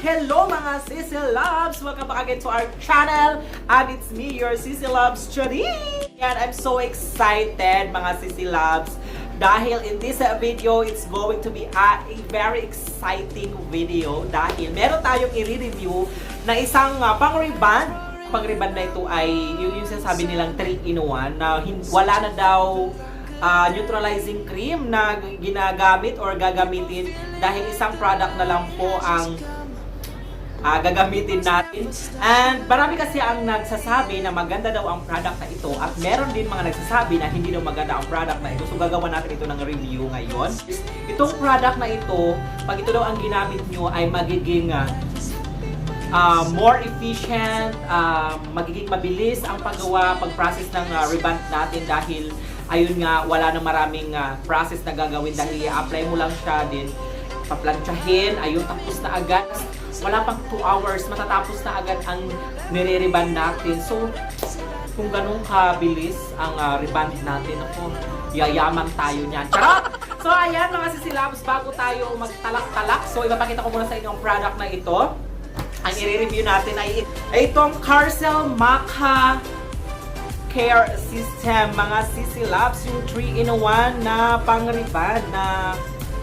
Hello mga Sissy Loves! Welcome back again to our channel. And it's me, your Sissy Loves, Chari! And I'm so excited mga Sissy Loves. Dahil in this video, it's going to be a very exciting video. Dahil meron tayong i-review na isang pang-reband. Pang-reband na ito ay yung sinasabi nilang 3-in-1 na wala na daw neutralizing cream na ginagamit or gagamitin dahil isang product na lang po ang gagamitin natin. And marami kasi ang nagsasabi na maganda daw ang product na ito at meron din mga nagsasabi na hindi daw maganda ang product na ito. So gagawa natin ito ng review ngayon. Itong product na ito, pag ito daw ang ginamit nyo ay magiging more efficient, magiging mabilis ang paggawa, pag-process ng reband natin dahil ayun nga, wala na maraming process na gagawin dahil i-apply mo lang siya din, paplansyahin, ayun, tapos na agad. Wala pang 2 hours, matatapos na agad ang nire-reband natin. So, kung ganun kabilis ang reband natin, ako, yayaman tayo niyan. Charot! So, ayan mga Sissy Loves, bago tayo magtalak-talak, so ipapakita ko muna sa inyo ang product na ito. Ang i-review natin ay itong Carcel Maca Care System, mga Sissy Loves, yung 3-in-1 na pang-reband na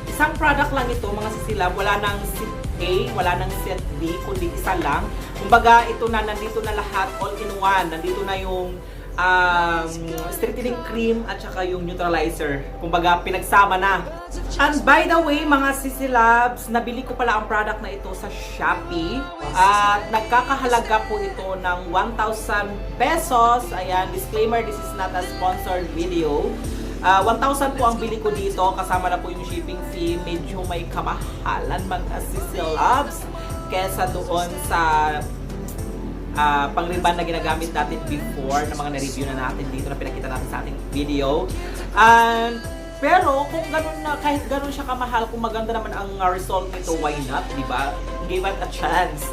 isang product lang ito, mga Sissy Loves. Wala nang set A, wala nang set B, kundi isa lang. Kumbaga, ito na, nandito na lahat, all-in-one. Nandito na yung strengthening cream at saka yung neutralizer. Kumbaga, pinagsama na. And by the way, mga Sissy Loves, nabili ko pala ang product na ito sa Shopee. At nagkakahalaga po ito ng 1,000 pesos. Ayan, disclaimer, this is not a sponsored video. 1,000 po ang bili ko dito, kasama na po yung shipping fee. Medyo may kamahalan mga Sissy Loves kesa doon sa pang-reband na ginagamit natin before na mga na-review na natin dito na pinakita natin sa ating video. Pero kung ganun na, kahit ganun siya kamahal, kung maganda naman ang result nito, why not, di ba? Give it a chance.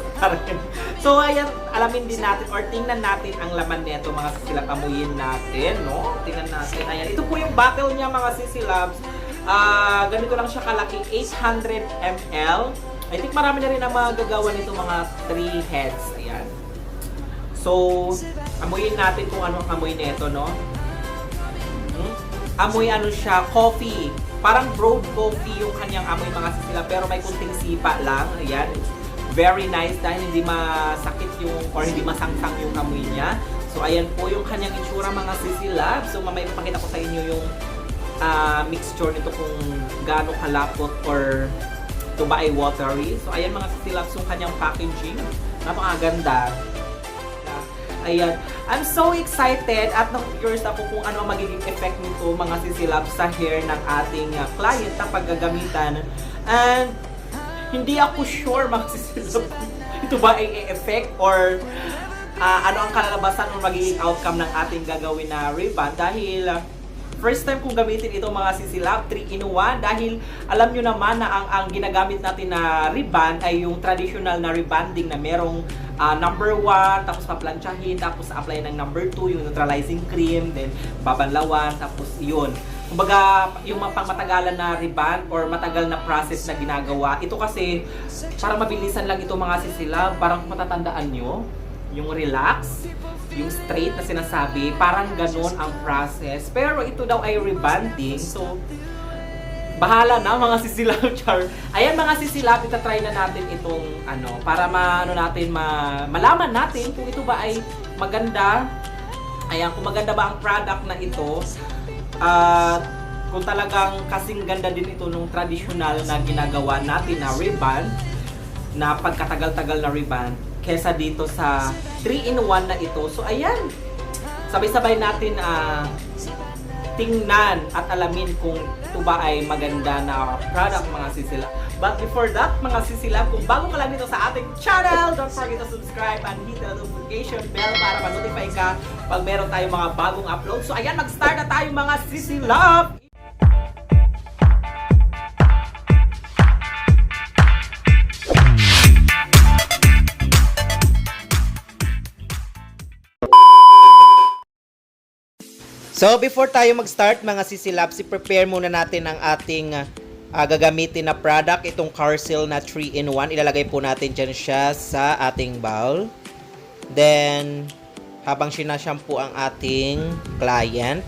So ayan, alamin din natin or tingnan natin ang laman nito, mga Sissy Loves. Amuyin natin, no? Tingnan natin. Ayan, ito po yung bottle niya, mga Sissy Loves. Ganito lang siya kalaki, 800 ml. I think marami na rin ang mga gagawa nito, mga 3 heads. Ayan. So, amuyin natin kung ano ang amoy nito, no? Amoy ano siya, coffee. Parang brewed coffee yung kanyang amoy, mga Sissy Loves, pero may kunting sipa lang. Ayan. Very nice dahil hindi masakit yung or hindi masangsang yung amoy niya. So, ayan po yung kanyang itsura, mga Sissy Loves. So, mamaya ipapakita ko sa inyo yung mixture nito kung gaano kalapot or ito ba ay watery. So, ayan mga Sissy Loves yung kanyang packaging. Napakaganda. Ayan. I'm so excited at na-curious ako kung ano ang magiging effect nito, mga Sissy Loves, sa hair ng ating client na paggagamitan. And hindi ako sure, mga Sissy Loves, ito ba ay effect or ano ang kalalabasan o magiging outcome ng ating gagawin na reband dahil first time kong gamitin ito, mga Sissy Loves, 3-in-1 dahil alam nyo naman na ang ginagamit natin na reband ay yung traditional na rebanding na merong number 1, tapos paplansyahin, tapos apply ng number 2, yung neutralizing cream, then babanlawan, tapos yun. Kumbaga, yung pangmatagalan na reband or matagal na process na ginagawa. Ito kasi, parang mabilisan lang ito, mga Sissy Loves, parang matatandaan nyo, yung relax, yung straight na sinasabi, parang ganun ang process. Pero ito daw ay rebanding, so bahala na, mga Sissy Loves. Ayan mga Sissy Loves, itatry na natin itong para malaman natin kung ito ba ay maganda. Ayan, kung maganda ba ang product na ito. Kung talagang kasing ganda din ito nung traditional na ginagawa natin na reband, na pagkatagal-tagal na reband, kesa dito sa 3-in-1 na ito. So ayan, sabay-sabay natin tingnan at alamin kung ito ba ay maganda na product, mga Sissy Loves. But before that, mga Sissy Loves, kung bago ka lang dito sa ating channel, don't forget to subscribe and hit the notification bell para ma-notify ka pag meron tayong mga bagong upload. So ayan, mag-start na tayo, mga Sissy Loves! So, before tayo mag-start, mga Sissy Loves, i-prepare muna natin ang ating gagamitin na product, itong Carcel na 3-in-1. Ilalagay po natin dyan siya sa ating bowl. Then, habang sinashampoo ang ating client.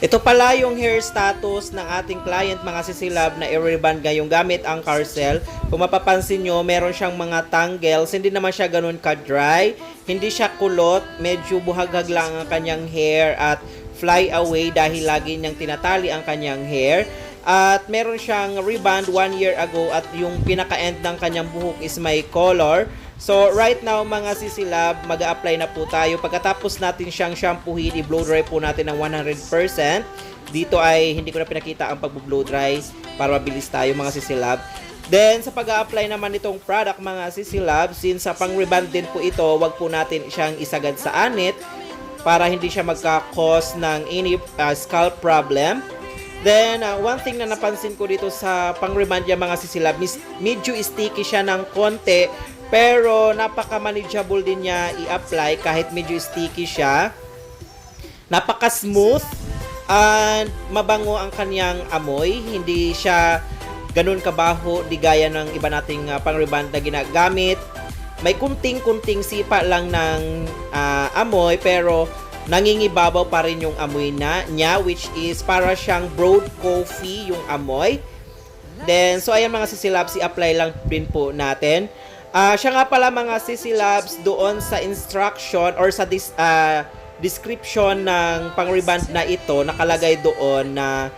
Ito pala yung hair status ng ating client, mga sisilab, na i-reband ngayong gamit ang Carcel. Kung mapapansin nyo, meron siyang mga tangles. Hindi naman siya ganun ka-dry. Hindi siya kulot. Medyo buhaghag lang ang kanyang hair at fly away dahil lagi niyang tinatali ang kanyang hair. At meron siyang reband 1 year ago at yung pinaka-end ng kanyang buhok is may color. So, right now, mga sisilab, mag-a-apply na po tayo. Pagkatapos natin siyang shampoohin, i-blow dry po natin ng 100%. Dito ay hindi ko na pinakita ang pag-blow dry para mabilis tayo, mga sisilab. Then, sa pag-a-apply naman nitong product, mga sisilab, since sa pang-reband din po ito, wag po natin siyang isagad sa anit para hindi siya magka-cause ng any scalp problem. Then, one thing na napansin ko dito sa pang-reband niya, mga sisilab, medyo sticky siya ng konti. Pero napaka-manageable din niya i-apply kahit medyo sticky siya. Napaka-smooth and mabango ang kanyang amoy. Hindi siya ganun kabaho di gaya ng iba nating pang-reband na ginagamit. May kunting-kunting sipa lang ng amoy pero nangingibabaw pa rin yung amoy niya, which is para siyang brewed coffee yung amoy. Then, so ayan mga sisilabs, i-apply lang din po natin. Siya nga pala mga sisilabs doon sa instruction or sa description ng pang-reband na ito, nakalagay doon na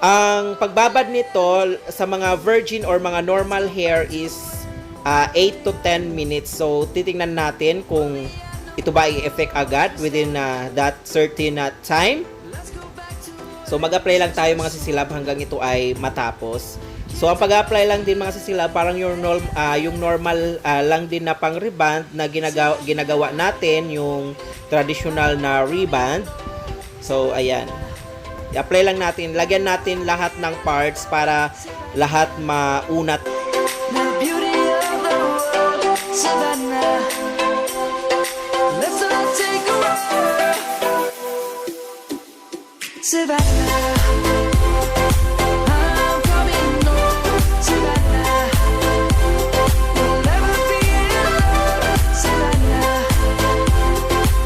ang pagbabad nito sa mga virgin or mga normal hair is 8 to 10 minutes. So, titingnan natin kung ito ba i-effect agad within that certain time. So, mag-apply lang tayo mga sisilab hanggang ito ay matapos. So, ang pag-apply lang din mga sisilab, parang yung normal lang din na pang-reband na ginagawa natin, yung traditional na reband. So, ayan. I-apply lang natin. Lagyan natin lahat ng parts para lahat maunat. Savannah, I'm coming home. Savannah, we'll never be alone. Savannah,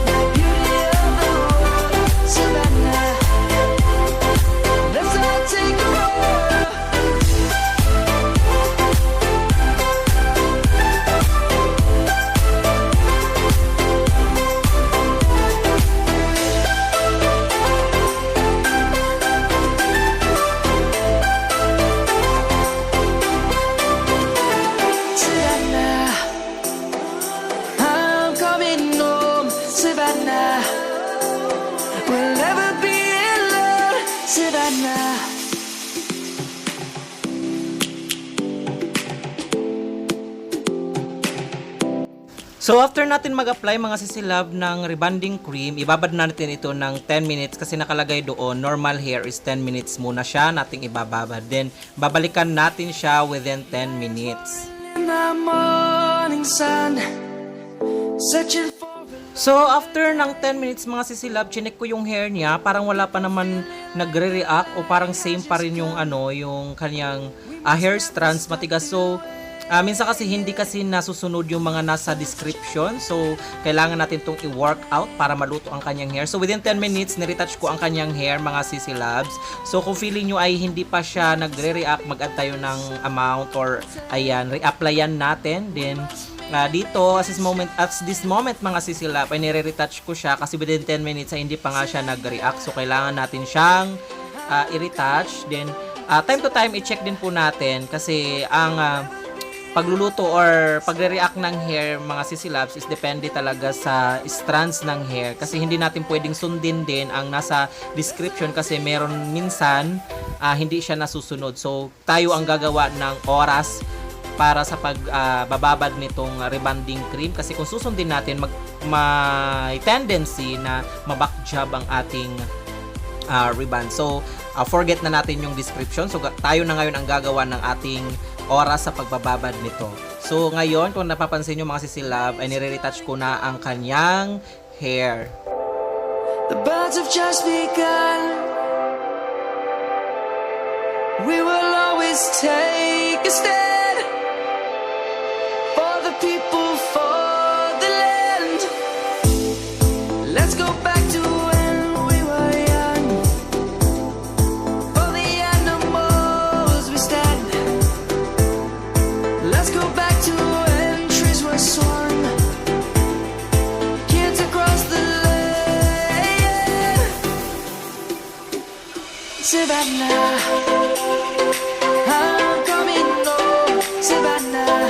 the beauty of the world. Savannah, let's all take a walk. Savannah, we'll never be alone. Savannah. So after natin mag-apply mga sisilab ng rebanding cream, ibabad natin ito ng 10 minutes kasi nakalagay doon normal hair is 10 minutes muna siya nating ibababad. Then babalikan natin siya within 10 minutes. In the morning sun, searching for... So, after ng 10 minutes mga sisilab, chinek ko yung hair niya. Parang wala pa naman nagre-react o parang same pa rin yung yung kanyang hair strands matigas. So, minsan kasi hindi kasi nasusunod yung mga nasa description. So, kailangan natin itong i-work out para maluto ang kanyang hair. So, within 10 minutes, niretouch ko ang kanyang hair mga sisilabs. So, kung feeling nyo ay hindi pa siya nagre-react, mag-add tayo ng amount or ayan, re-applyan natin. Then, dito, at this moment mga sisilab, ay nire-retouch ko siya kasi within 10 minutes ay hindi pa nga siya nag-react. So, kailangan natin siyang i-retouch. Then, time to time, i-check din po natin kasi ang pagluluto or pagre-react ng hair mga sisilabs is depende talaga sa strands ng hair kasi hindi natin pwedeng sundin din ang nasa description kasi meron minsan hindi siya nasusunod. So, tayo ang gagawa ng oras para sa pagbababad nitong rebanding cream kasi kung susundin natin may tendency na mabakjab ang ating reband. So, forget na natin yung description. So, tayo na ngayon ang gagawa ng ating oras sa pagbababad nito. So, ngayon, kung napapansin nyo mga sisilab, ay nire-retouch ko na ang kanyang hair. The birds have just begun. We will always take a stand for the people, for the land. Let's go back to when we were young. For the animals we stand. Let's go back to when trees were swung. Kids across the land. Savannah, I'm coming home. Savannah.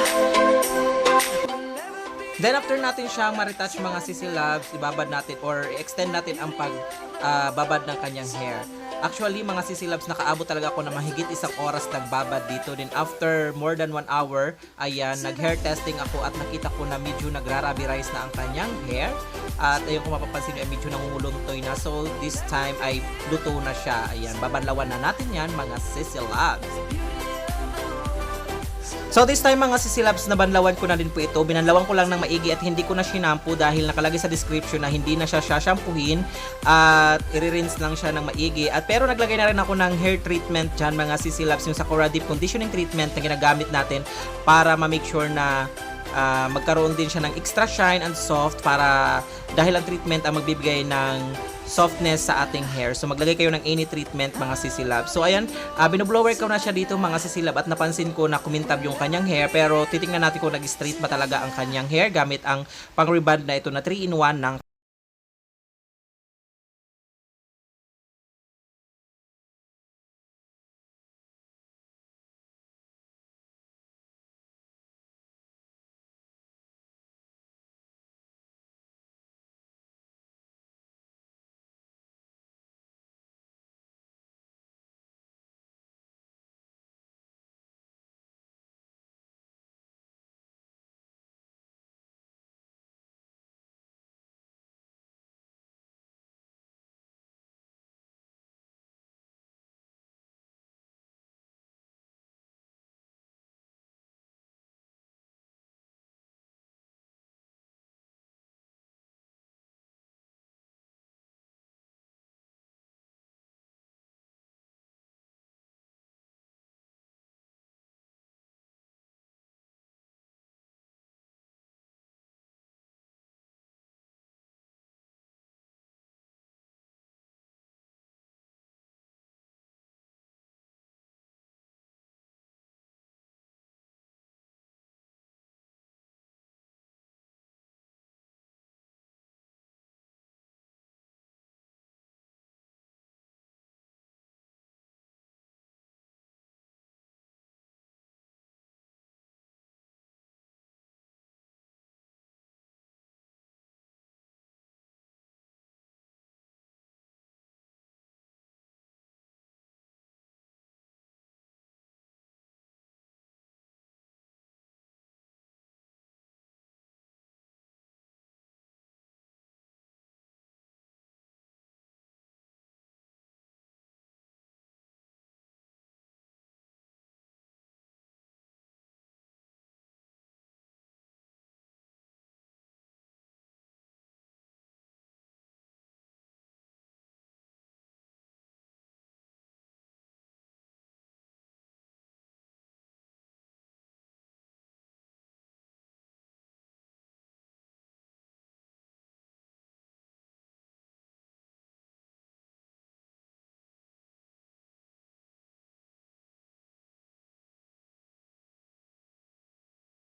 Then after natin siyang ma-retouch mga sisi loves, ibabad natin or extend natin ang pagbabad ng kanyang hair. Actually mga sisi loves, nakaabot talaga ako na mahigit 1 oras nagbabad dito. Then after more than 1 hour, ayan, nag-hair testing ako at nakita ko na medyo nagrarabirize na ang kanyang hair. At ayun, kung mapapansin nyo, ay medyo nangunguluntoy na. So this time ay luto na siya. Ayan, babanlawan na natin yan mga sisi loves. So this time mga sisilabs, na banlawan ko na din po ito. Binanlawan ko lang ng maigi at hindi ko na shinampu dahil nakalagay sa description na hindi na siya shampoohin at i-rinse lang siya ng maigi. At pero naglagay na rin ako ng hair treatment dyan mga sisilabs, yung Sakura Deep Conditioning Treatment na ginagamit natin para ma-make sure na magkaroon din siya ng extra shine and soft, para dahil ang treatment ang magbibigay ng softness sa ating hair. So maglagay kayo ng any treatment mga sisilab. So ayan, binoblower ko na siya dito mga sisilab at napansin ko na kumintab yung kanyang hair, pero titingnan natin kung nag-straight ba talaga ang kanyang hair gamit ang pang-rebond na ito na 3-in-1 ng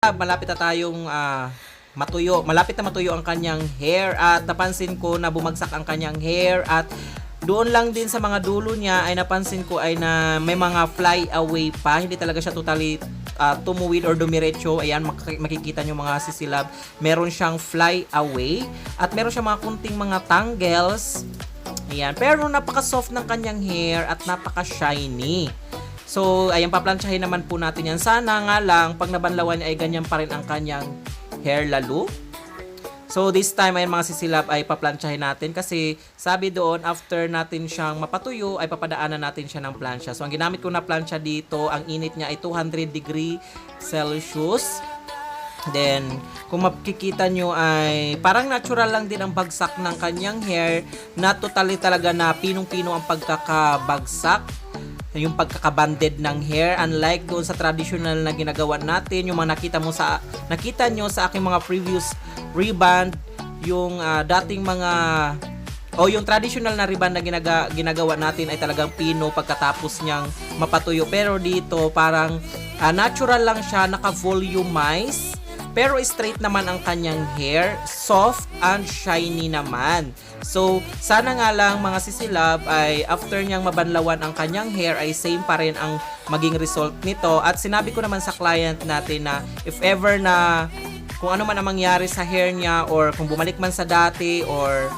malapit na tayong matuyo. Malapit na matuyo ang kanyang hair at napansin ko na bumagsak ang kanyang hair at doon lang din sa mga dulo niya ay napansin ko ay na may mga fly away pa. Hindi talaga siya totally tumuwid or dumiretso. Ayan, makikita nyo mga sisilab. Meron siyang fly away at meron siyang mga kunting mga tangles. Ayan, pero napaka-soft ng kanyang hair at napaka-shiny. So, ayan, paplansyahin naman po natin yan. Sana nga lang, pag nabanlawan niya ay ganyan pa rin ang kanyang hair lalo. So, this time, ayan mga sisilab, ay paplansyahin natin kasi sabi doon, after natin siyang mapatuyo, ay papadaanan natin siya ng plansya. So, ang ginamit ko na plansya dito, ang init niya ay 200 degree Celsius. Then, kung makikita nyo ay parang natural lang din ang bagsak ng kanyang hair na totally talaga na pinong-pino ang pagkakabagsak, yung pagkakabanded ng hair, unlike doon sa traditional na ginagawa natin, yung mga nakita nyo sa aking mga previous reband, yung dating mga yung traditional na ribbon na ginagawa natin ay talagang pino pagkatapos niyang mapatuyo. Pero dito parang natural lang siya, naka-volumize. Pero straight naman ang kanyang hair, soft and shiny naman. So, sana nga lang mga sisilab ay after niyang mabanlawan ang kanyang hair ay same pa rin ang maging result nito. At sinabi ko naman sa client natin na if ever na kung ano man ang mangyari sa hair niya or kung bumalik man sa dati or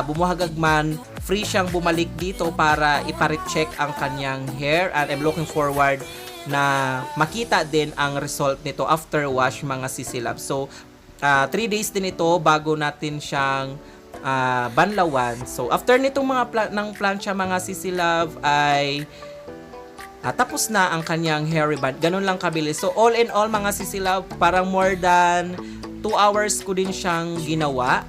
bumuhagag man, free siyang bumalik dito para iparecheck ang kanyang hair, and I'm looking forward na makita din ang result nito after wash mga sisilab. So 3 days din ito bago natin siyang banlawan. So after nitong mga ng plancha mga sisilab ay tapos na ang kanyang hair reband. Ganun lang kabilis. So all in all mga sisilab, parang more than 2 hours ko din siyang ginawa.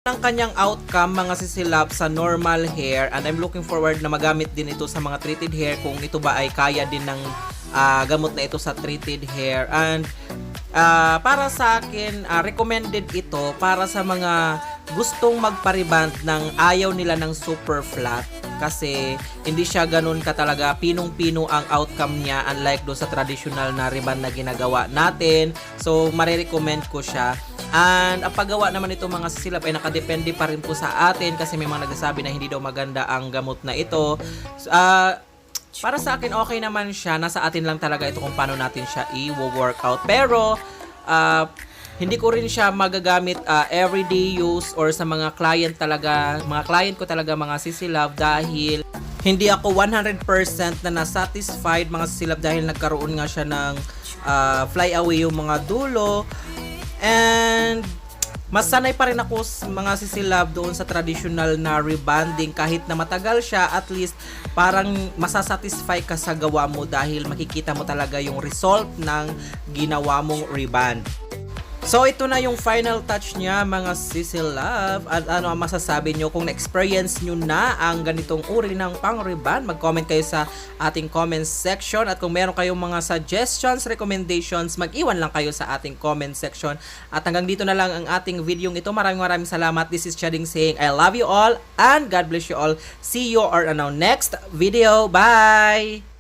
Ang kanyang outcome mga sisilab sa normal hair, and I'm looking forward na magamit din ito sa mga treated hair kung ito ba ay kaya din ng gamot na ito sa treated hair. And para sa akin, recommended ito para sa mga gustong magpariband ng ayaw nila ng super flat, kasi hindi siya ganun ka talaga pinong-pino ang outcome niya, unlike do sa traditional na ribbon na ginagawa natin. So marirecommend ko siya. And ang paggawa naman ito mga sisilab ay nakadepende pa rin po sa atin, kasi may mga nagsasabi na hindi daw maganda ang gamot na ito. Para sa akin okay naman siya, nasa atin lang talaga ito kung paano natin siya i-workout. Pero hindi ko rin siya magagamit everyday use or sa mga client ko talaga mga sisilab, dahil hindi ako 100% na nasatisfied mga sisilab, dahil nagkaroon nga siya ng fly away yung mga dulo. And mas sanay pa rin ako mga sisilab doon sa traditional na rebanding. Kahit na matagal siya, at least parang masasatisfy ka sa gawa mo, dahil makikita mo talaga yung result ng ginawa mong reband. So ito na yung final touch niya mga sisilab. At ano ang masasabi nyo kung na-experience nyo na ang ganitong uri ng pang-reband? Mag-comment kayo sa ating comment section. At kung meron kayong mga suggestions, recommendations, mag-iwan lang kayo sa ating comment section. At hanggang dito na lang ang ating video ito. Maraming salamat. This is Chading saying I love you all and God bless you all. See you on our next video. Bye!